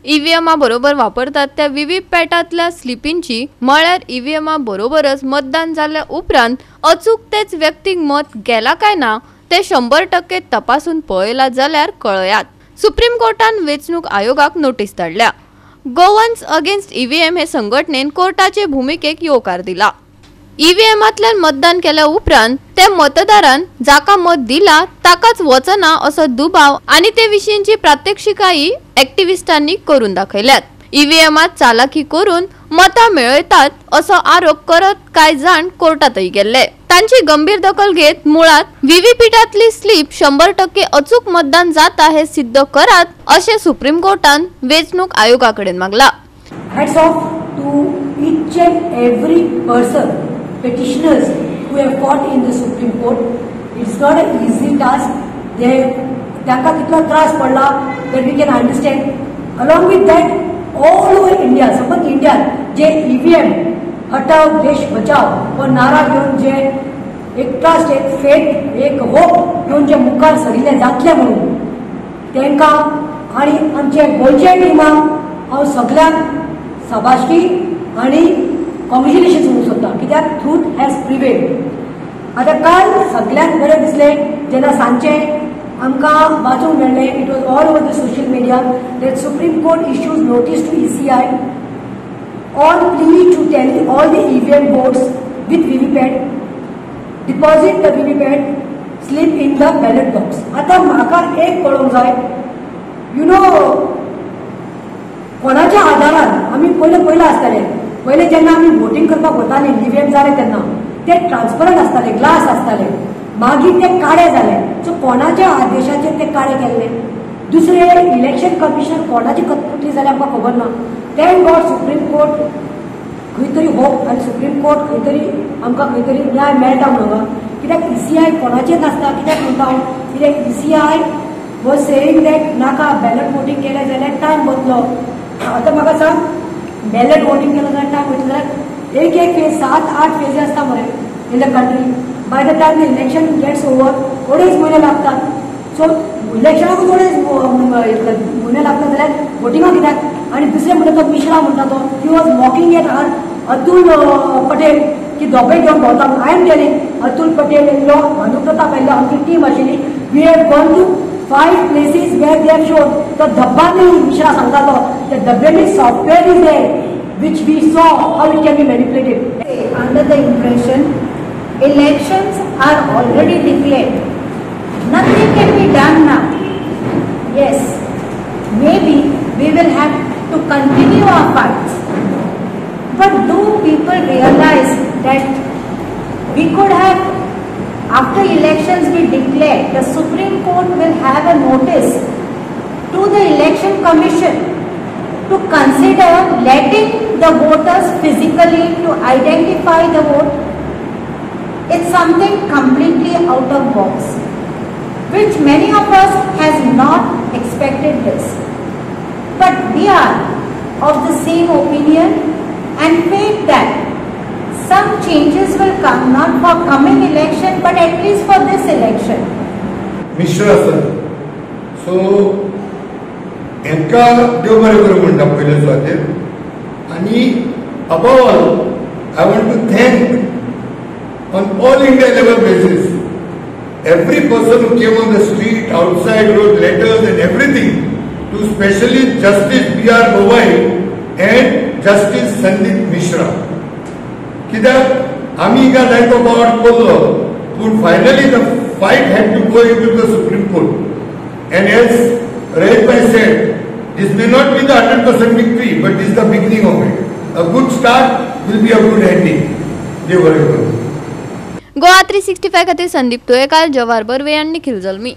EVM बरोबर वापरतात त्या व्हीव्हीपॅटातल्या स्लिपींची म्हळ्यार ईव्हीएम बरोबरच मतदान जाल्या उपरांत अचूक तेच व्यक्तीक मत गेला काय ना ते 100% तपासून पळयला जाल्यार कळयात। सुप्रीम कोर्टान वेंचणूक आयोगाक नोटीस धाडल्या। गोवन्स अगेन्स्ट ईव्हीएम हे संघटनेन कोर्टाचे भूमिकेक येवकार दिला। ईव्हीएमांतल्यान मतदान केल्या उपरांत ते मतदारान जाका मत दिला ताकाच वचना असो दुबाव आणि ते विशींची प्रात्यक्षिकाई ॲक्टिव्हिस्टांनी करून दाखयल्यात। ईव्हीएमात चालाकी करून मतां मेळयतात असो आरोप करत कांय जाण कोर्टातय गेल्ले। तांची गंभीर दखल घेत मुळात व्हीव्हीपॅटातली स्लिप 100% अचूक मतदान जाता हे सिद्ध करात अशें सुप्रीम कोर्टान वेंचणूक आयोगाकडेन मागला। Hats off to each and every person, petitioners who have fought in the Supreme Court. It's not an easy task. त्यांका कितना त्रास पडला that we can understand. Along with that, all over India, समज India जे EVM हटाव देश बचाव व नारा घेऊन जे एक ट्रस्ट एक फेथ एक होप घेऊन जे मुखार सरिल्ले जातले म्हणून त्यांका आणि आमचे गोंयचे टिमाक हांव सगळ्यांक शाबासकी आणि कॉंग्रॅच्युलेशन्स म्हणूंक सोदता कित्याक ट्रूथ हॅज प्रिवेल्ड। आता काल सगळ्यांक बरें दिसलें जेन्ना सांजचे आमकां वाचूंक मेळ्ळें it was all over the social media that supreme court issues notice to ECI on plea to tally all the EVM votes with VVPAT, deposit the VVPAT slip in the ballot box. आता म्हाका एक कळोंक जाय you know कोणाच्या आधारान आमी पयलें आसताले पयलें जेन्ना आमी वोटिंग करपाक वताले ईव्हीएम जाले तेन्ना ते ट्रान्सपरंट आसताले ग्लास आसताले मागीर ते काळे जाले सो कोणाच्या आदेशाचेर ते काळे केल्ले दुसरे इलेक्शन कमिशन कोणाची कटपुटली जाल्यार आमकां खबर ना। थँक गॉड सुप्रीम कोर्ट खंय तरी होप आनी सुप्रीम कोर्ट खंय तरी आमकां खंय तरी न्याय मेळटा म्हणून कित्याक ECI कोणाचेर नासता कित्याक म्हणटा हांव कित्याक ECI वॉज सेयिंग दॅट नाका बॅलट वोटींग केलें जाल्यार टायम वतलो। आतां म्हाका सांग बॅलट वोटींग केलें जाल्यार टायम वयतलो जाल्यार एक फेज 7-8 फेजी आसता मरे in the country by the time the election gets over थोडेच म्हयने लागतात सो इलेक्शनाक थोडेच म्हयने लागतात जाल्यार वोटिंगाक कित्याक आनी दुसरे म्हणटा तो मिश्रा म्हणटा तो he was walking at Atul Patel की दोगांय घेवन भोंवता I am telling Atul Patel येयलो भानुप्रताप येयलो आमची टीम आशिल्ली we have gone to 5 places where they have shown तो धब्बा नहीं मिश्रा सांगता तो त्या डब्बे में software is there which we saw how it can be manipulated. Under the impression elections are already declared, nothing can be done now. Yes, maybe we will have to continue our fights, but do people realize that we could have, after elections be declared, the Supreme Court will have a notice to the Election Commission to consider letting the voters physically to identify the vote. It's something completely out of box, which many of us has not expected this. But we are of the same opinion and faith that some changes will come, not for coming election, but at least for this election. Mishra sir, so एका देव बरें करूं म्हणटा पयले सुवातेर आनी above all I want to thank on all India level basis every person who came on the street outside road letters and everything to specially justice B.R. Gavai and justice Sandeep Mishra कित्याक आमी हिंगा जायतो बोवाळ पडलो पूण finally the fight had to go into the supreme court and as Rahit bhai said, this may not be the 100% victory, but this is the beginning of it. A good start will be a good ending. देव बरें करूं। गोवा 365 खातीर संदीप तुयेकार, जवाहर बर्वे आनी निखिल जल्मी।